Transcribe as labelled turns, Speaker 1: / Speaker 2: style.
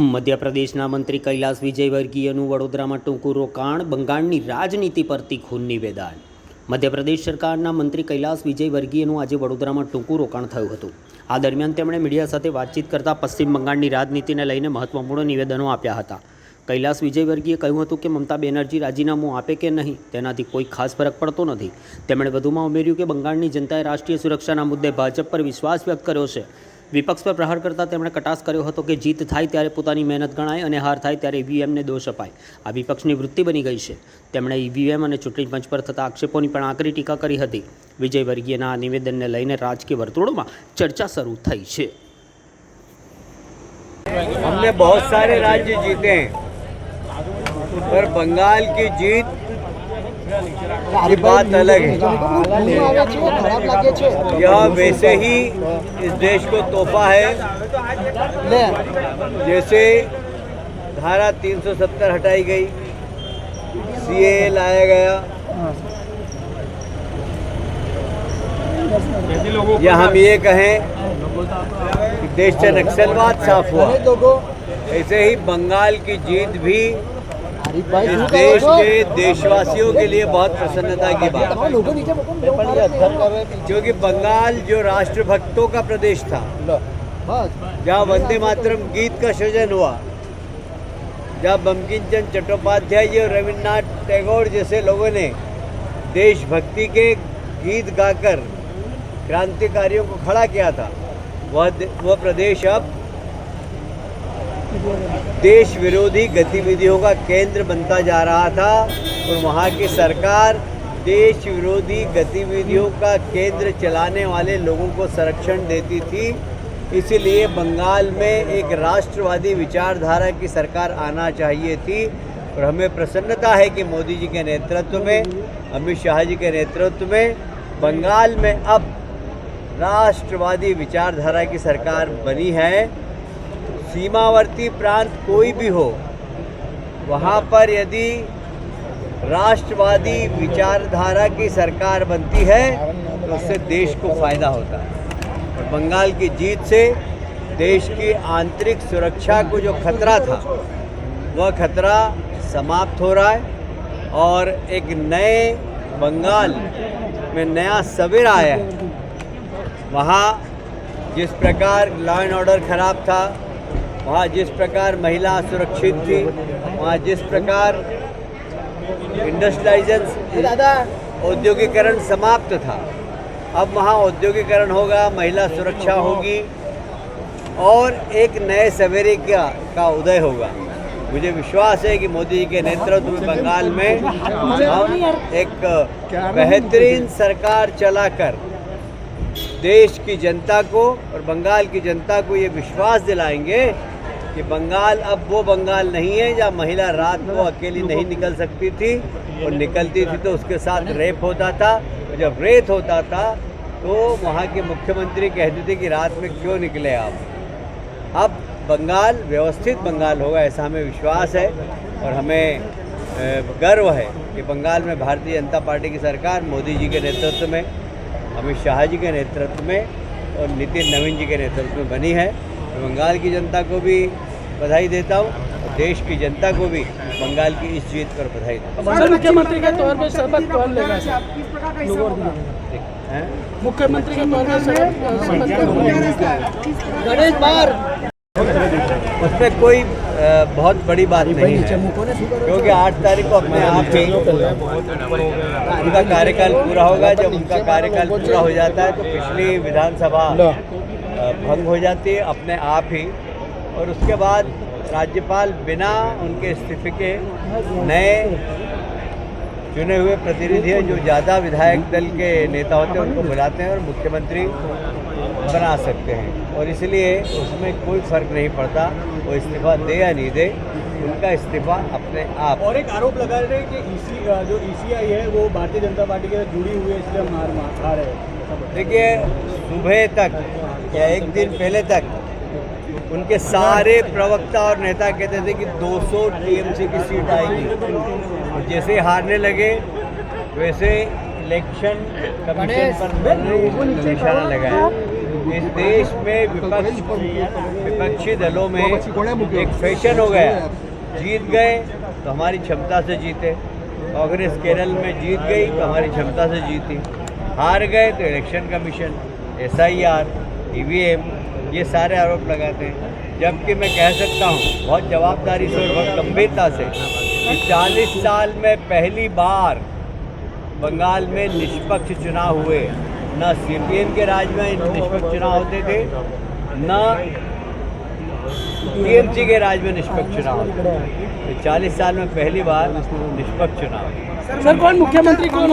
Speaker 1: મધ્યપ્રદેશના મંત્રી કૈલાસ વિજયવર્ગીયનું વડોદરામાં ટૂંકું રોકાણ, બંગાળની રાજનીતિ પર તીખું નિવેદન। મધ્યપ્રદેશ સરકારના મંત્રી કૈલાસ વિજયવર્ગીયનું આજે વડોદરામાં ટૂંકું રોકાણ થયું હતું। આ દરમિયાન તેમણે મીડિયા સાથે વાતચીત કરતાં પશ્ચિમ બંગાળની રાજનીતિને લઈને મહત્વપૂર્ણ નિવેદનો આપ્યા હતા। કૈલાસ વિજયવર્ગીયે કહ્યું હતું કે મમતા બેનર્જી રાજીનામું આપે કે નહીં તેનાથી કોઈ ખાસ ફરક પડતો નથી। તેમણે વધુમાં ઉમેર્યું કે બંગાળની જનતાએ રાષ્ટ્રીય સુરક્ષાના મુદ્દે ભાજપ પર વિશ્વાસ વ્યક્ત કર્યો છે। વિપક્ષ પર પ્રહાર કરતાં તેમણે કટાક્ષ કર્યો હતો કે જીત થાય ત્યારે પોતાની મહેનત ગણાય અને હાર થાય ત્યારે ઈવીએમને દોષ અપાય। આ વિપક્ષની વૃત્તિ બની ગઈ છે। તેમણે ઈવીએમ અને ચૂંટણી પંચ પર થતા આક્ષેપોની પણ આકરી ટીકા કરી હતી। વિજયવર્ગીયના આ નિવેદનને લઈને રાજકીય વર્તુળોમાં ચર્ચા શરૂ થઈ છે।
Speaker 2: हमने बहुत सारे राज्य जीते हैं, पर बंगाल की जीत की बात अलग है। यह वैसे ही इस देश को तोहफा है जैसे धारा 370 हटाई गई, सीए लाया गया, या हम ये कहें कि देश से नक्सलवाद साफ हुआ, ऐसे ही बंगाल की जीत भी इस देश के देशवासियों के लिए बहुत प्रसन्नता की बात, क्योंकि बंगाल जो राष्ट्रभक्तों का प्रदेश था, जहाँ वंदे मातरम गीत का सृजन हुआ, जहाँ बंकिम चंद्र चट्टोपाध्याय जी और रविन्द्रनाथ टैगोर जैसे लोगों ने देशभक्ति के गीत गाकर क्रांतिकारियों को खड़ा किया था, वह प्रदेश अब देश विरोधी गतिविधियों का केंद्र बनता जा रहा था। और वहाँ की सरकार देश विरोधी गतिविधियों का केंद्र चलाने वाले लोगों को संरक्षण देती थी। इसलिए बंगाल में एक राष्ट्रवादी विचारधारा की सरकार आना चाहिए थी। और हमें प्रसन्नता है कि मोदी जी के नेतृत्व में, अमित शाह जी के नेतृत्व में बंगाल में अब राष्ट्रवादी विचारधारा की सरकार बनी है। सीमावर्ती प्रांत कोई भी हो, वहाँ पर यदि राष्ट्रवादी विचारधारा की सरकार बनती है तो उससे देश को फ़ायदा होता है। और बंगाल की जीत से देश की आंतरिक सुरक्षा को जो खतरा था, वह खतरा समाप्त हो रहा है और एक नए बंगाल में नया सवेरा आया है। वहाँ जिस प्रकार लॉ एंड ऑर्डर ख़राब था, वहाँ जिस प्रकार महिला सुरक्षित थी, वहाँ जिस प्रकार इंडस्ट्रियलाइजेशन औद्योगिकरण समाप्त था, अब वहाँ औद्योगिकरण होगा, महिला सुरक्षा होगी और एक नए सवेरे का उदय होगा। मुझे विश्वास है कि मोदी जी के नेतृत्व में बंगाल में हम एक बेहतरीन सरकार चलाकर देश की जनता को और बंगाल की जनता को ये विश्वास दिलाएंगे कि बंगाल अब वो बंगाल नहीं है जहाँ महिला रात को अकेली नहीं निकल सकती थी, और निकलती थी तो उसके साथ रेप होता था। और जब रेप होता था तो वहाँ के मुख्यमंत्री कहते थे कि रात में क्यों निकले आप। अब बंगाल व्यवस्थित बंगाल होगा, ऐसा हमें विश्वास है। और हमें गर्व है कि बंगाल में भारतीय जनता पार्टी की सरकार मोदी जी के नेतृत्व में, अमित शाह जी के नेतृत्व में और नितिन नवीन जी के नेतृत्व में बनी है। मैं बंगाल की जनता को भी बधाई देता हूँ और देश की जनता को भी बंगाल की इस जीत पर बधाई देता हूँ।
Speaker 3: मुख्यमंत्री के तौर पर शपथ कौन लेगा? मुख्यमंत्री के तौर पर गणेश बार
Speaker 2: उसमें कोई बहुत बड़ी बात नहीं है, क्योंकि 8 तारीख को अपने आप ही उनका कार्यकाल पूरा होगा। जब उनका कार्यकाल पूरा हो जाता है तो पिछली विधानसभा भंग हो जाती है अपने आप ही, और उसके बाद राज्यपाल बिना उनके इस्तीफे के नए चुने हुए प्रतिनिधि जो ज़्यादा विधायक दल के नेता होते हैं उनको बुलाते हैं और मुख्यमंत्री बना सकते हैं। और इसलिए उसमें कोई फ़र्क नहीं पड़ता वो इस्तीफा दे या नहीं दे, उनका इस्तीफा अपने आप।
Speaker 3: और एक आरोप लगा रहे हैं कि जो ईसीआई है वो भारतीय जनता पार्टी के साथ जुड़ी हुई है, इसलिए मार खा रहे हैं।
Speaker 2: देखिए, सुबह तक या एक दिन पहले तक उनके सारे प्रवक्ता और नेता कहते थे कि 200 टीएमसी की सीट आएगी, और जैसे हारने लगे वैसे इलेक्शन कमीशन पर निशाना लगाया। इस देश में विपक्ष विपक्षी दलों में एक फैशन हो गया, जीत गए तो हमारी क्षमता से जीते, कांग्रेस केरल में जीत गई तो हमारी क्षमता से जीती, हार गए तो इलेक्शन कमीशन, SIR, EVM, ये सारे आरोप लगाते हैं। जबकि मैं कह सकता हूँ बहुत जवाबदारी से और बहुत गंभीरता से कि 40 साल में पहली बार बंगाल में निष्पक्ष चुनाव हुए। न CPM के राज में निष्पक्ष चुनाव होते थे, न TMC के राज में निष्पक्ष चुनाव होते थे। 40 साल में पहली बार निष्पक्ष चुनाव।
Speaker 3: सर कौन मुख्यमंत्री कौन